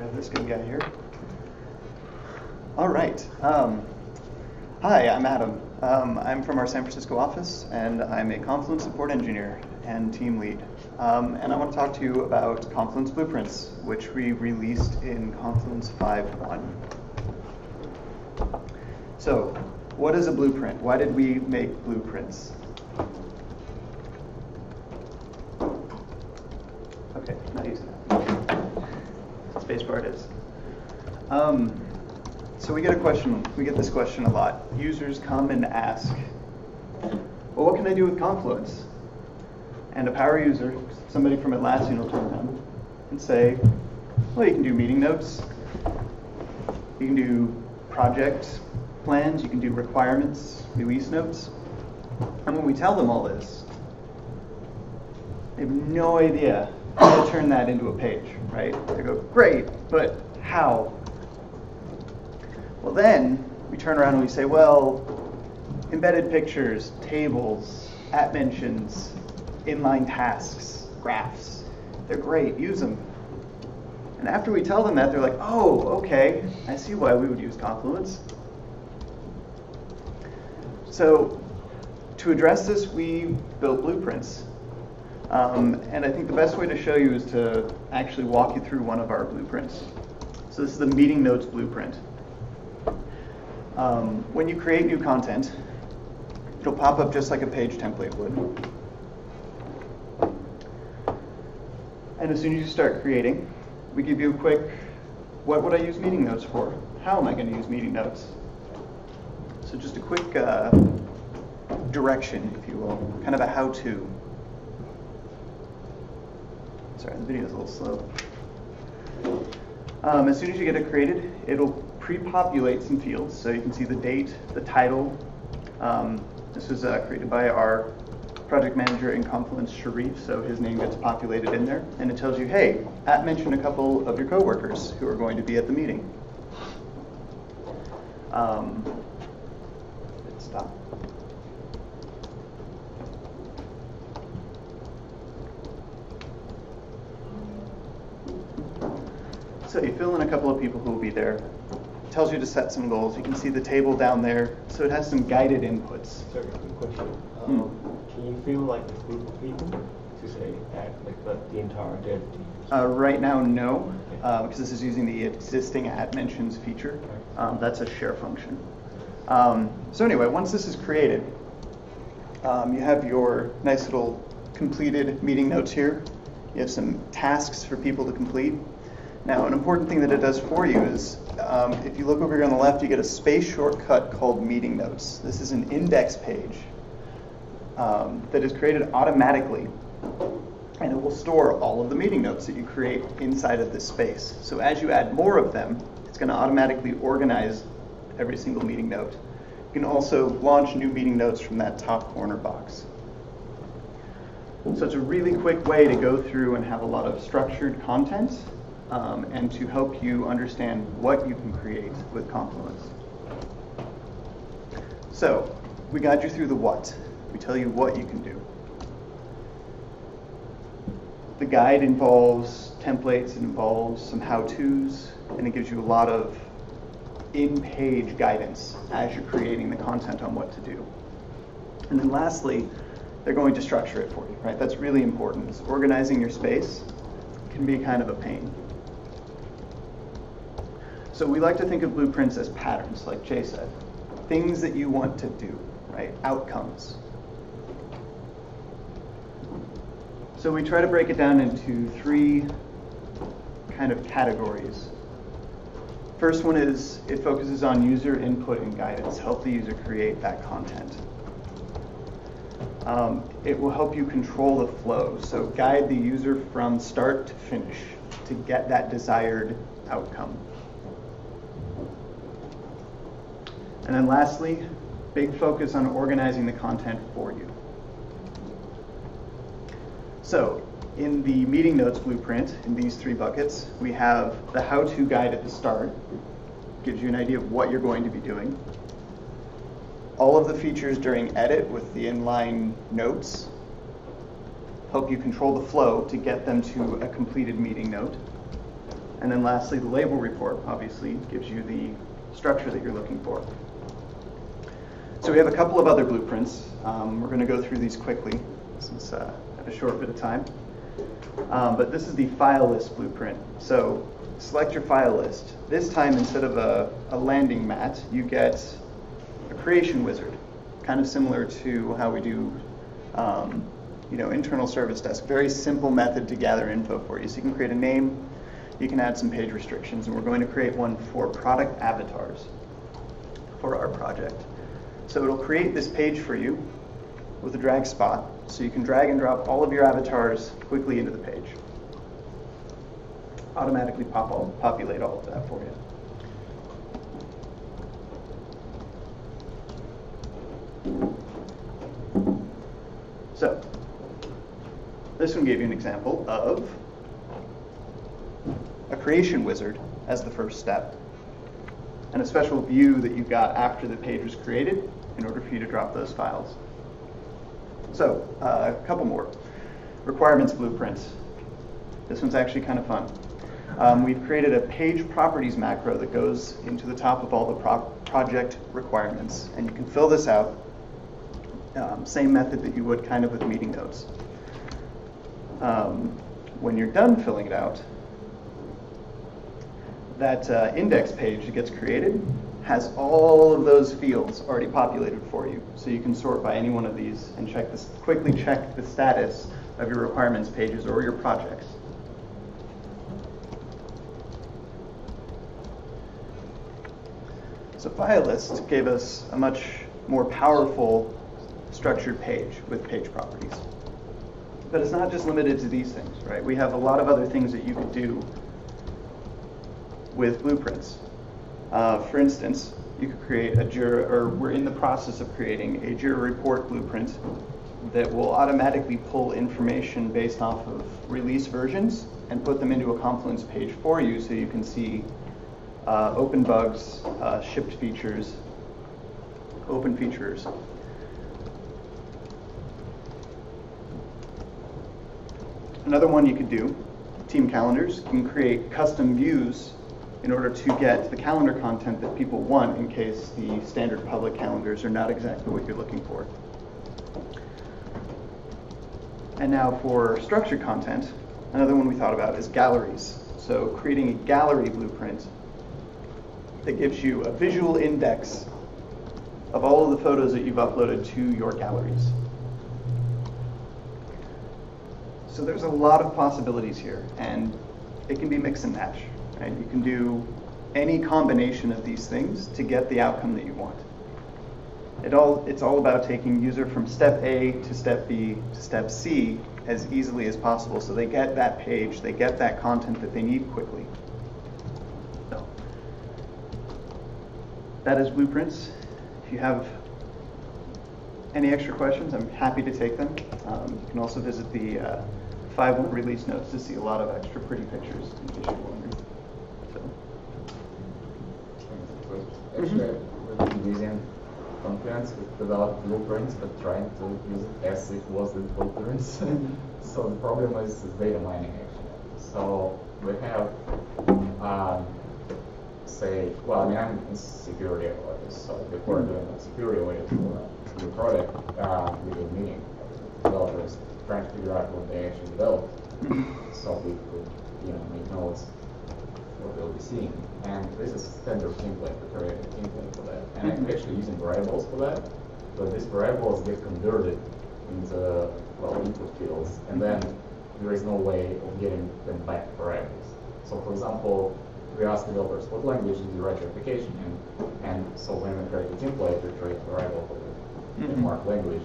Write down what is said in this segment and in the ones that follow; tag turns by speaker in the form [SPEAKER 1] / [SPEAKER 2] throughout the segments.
[SPEAKER 1] have this good guy here. All right. Hi, I'm Adam. I'm from our San Francisco office, and I'm a Confluence support engineer and team lead. And I want to talk to you about Confluence Blueprints, which we released in Confluence 5.1. So, what is a blueprint? Why did we make blueprints? Okay, not using that. Spacebar it is. So we get this question a lot. Users come and ask, well, what can I do with Confluence? And a power user, somebody from Atlassian will turn around and say, well, you can do meeting notes, you can do project plans, you can do requirements, release notes. And when we tell them all this, they have no idea how to turn that into a page, right? They go, great, but how? Well, then we turn around and we say, well, embedded pictures, tables, at mentions, inline tasks, graphs, they're great, use them. And after we tell them that, they're like, oh, okay, I see why we would use Confluence. So to address this, we built blueprints. And I think the best way to show you is to actually walk you through one of our blueprints. So this is the meeting notes blueprint. When you create new content, it'll pop up just like a page template would. And as soon as you start creating, we give you a quick, what would I use meeting notes for? How am I going to use meeting notes? So just a quick direction, if you will, kind of a how-to. Sorry, the video's a little slow. As soon as you get it created, it'll pre-populate some fields. So you can see the date, the title. This was created by our project manager in Confluence, Sharif, so his name gets populated in there. And it tells you, hey, mention a couple of your coworkers who are going to be at the meeting. Stop. So you fill in a couple of people who will be there. It tells you to set some goals. You can see the table down there. So it has some guided inputs.
[SPEAKER 2] Sorry, quick question. Can you fill like a group of people to say like the entire dev team?
[SPEAKER 1] Right now, no, because this is using the existing at mentions feature. That's a share function. So anyway, once this is created, you have your nice little completed meeting notes here. You have some tasks for people to complete. Now, an important thing that it does for you is, if you look over here on the left, you get a space shortcut called meeting notes. This is an index page that is created automatically, and it will store all of the meeting notes that you create inside of this space. So as you add more of them, it's going to automatically organize every single meeting note. You can also launch new meeting notes from that top corner box. So it's a really quick way to go through and have a lot of structured content and to help you understand what you can create with Confluence. So we guide you through the what. We tell you what you can do. The guide involves templates, it involves some how-tos, and it gives you a lot of in-page guidance as you're creating the content on what to do. And then lastly, they're going to structure it for you, right? That's really important. So organizing your space can be kind of a pain. So we like to think of blueprints as patterns, like Jay said. Things that you want to do, right? Outcomes. So we try to break it down into three kind of categories. First one is it focuses on user input and guidance, help the user create that content. It will help you control the flow, so guide the user from start to finish to get that desired outcome. And then lastly, big focus on organizing the content for you. So in the meeting notes blueprint, in these three buckets, we have the how-to guide at the start, gives you an idea of what you're going to be doing. All of the features during edit with the inline notes help you control the flow to get them to a completed meeting note. And then lastly, the label report obviously gives you the structure that you're looking for. So we have a couple of other blueprints. We're going to go through these quickly since I have a short bit of time. But this is the file list blueprint. So select your file list. This time, instead of a landing mat, you get a creation wizard, kind of similar to how we do internal service desk. Very simple method to gather info for you. So you can create a name, you can add some page restrictions, and we're going to create one for product avatars for our project. So it'll create this page for you with a drag spot, so you can drag and drop all of your avatars quickly into the page. Automatically populate all of that for you. So this one gave you an example of a creation wizard as the first step, and a special view that you got after the page was created in order for you to drop those files. So a couple more. Requirements blueprints. This one's actually kind of fun. We've created a page properties macro that goes into the top of all the project requirements, and you can fill this out. Same method that you would kind of with meeting notes. When you're done filling it out, that index page that gets created has all of those fields already populated for you. So you can sort by any one of these and quickly check the status of your requirements pages or your projects. So file list gave us a much more powerful structured page with page properties. But it's not just limited to these things, right? We have a lot of other things that you could do with blueprints. For instance, you could create a Jira, or we're in the process of creating a Jira report blueprint that will automatically pull information based off of release versions and put them into a Confluence page for you, so you can see open bugs, shipped features, open features. Another one you could do, team calendars. You can create custom views in order to get the calendar content that people want in case the standard public calendars are not exactly what you're looking for. And now for structured content, another one we thought about is galleries. So creating a gallery blueprint that gives you a visual index of all of the photos that you've uploaded to your galleries. So there's a lot of possibilities here, and it can be mix and match. Right? You can do any combination of these things to get the outcome that you want. It's all about taking user from step A to step B to step C as easily as possible, so they get that page, they get that content that they need quickly. So that is Blueprints. If you have any extra questions, I'm happy to take them. You can also visit the 5.1 release notes to see a lot of extra pretty pictures in case you're wondering. So.
[SPEAKER 3] Actually, we've been using Confluence without blueprints, but trying to use it as it was with blueprints. So the problem is data mining actually. So we have, I'm in security audit, so before doing the security audit for the product, we did a meeting with developers trying to figure out what they actually developed, so we could, make notes what they'll be seeing. And this is standard template, we created a template for that. And I'm actually using variables for that, but these variables get converted into input fields, and then there is no way of getting them back variables. So for example, we ask developers, what language did you write your application in? And so when we create a template, we create a variable for the marked language.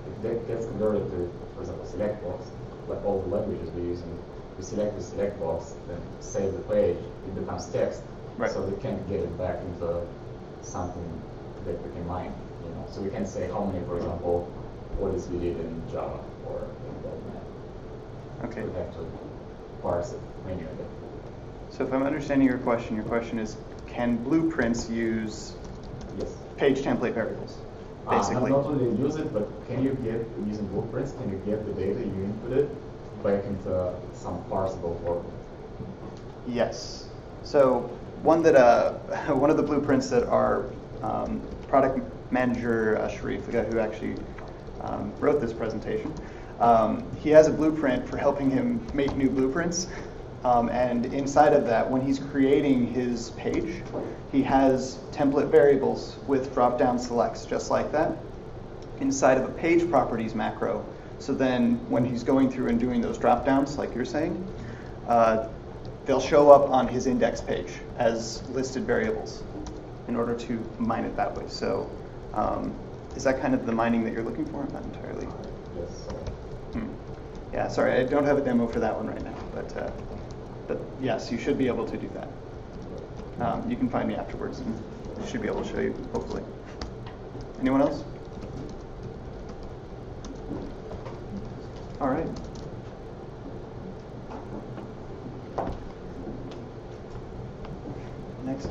[SPEAKER 3] If that gets converted to, for example, select box, like all the languages we use, and we select the select box, then save the page, it becomes text. Right. So we can't get it back into something that we can mine. So we can say how many, for example, orders we did in Java or in .NET.
[SPEAKER 1] Okay.
[SPEAKER 3] So we have to parse it manually.
[SPEAKER 1] So if I'm understanding your question is, can blueprints use page template variables, basically?
[SPEAKER 3] Not only use it, but can you get, using blueprints, can you get the data you inputted back into some parsable format?
[SPEAKER 1] Yes. So one that one of the blueprints that our product manager Sharif, the guy who actually wrote this presentation, he has a blueprint for helping him make new blueprints. And inside of that, when he's creating his page, he has template variables with drop-down selects, just like that, inside of a page properties macro. So then when he's going through and doing those drop-downs, like you're saying, they'll show up on his index page as listed variables in order to mine it that way. So is that kind of the mining that you're looking for? Not entirely.
[SPEAKER 3] Yes.
[SPEAKER 1] Yeah, sorry, I don't have a demo for that one right now, but yes, you should be able to do that. You can find me afterwards, and I should be able to show you, hopefully. Anyone else? All right. Next.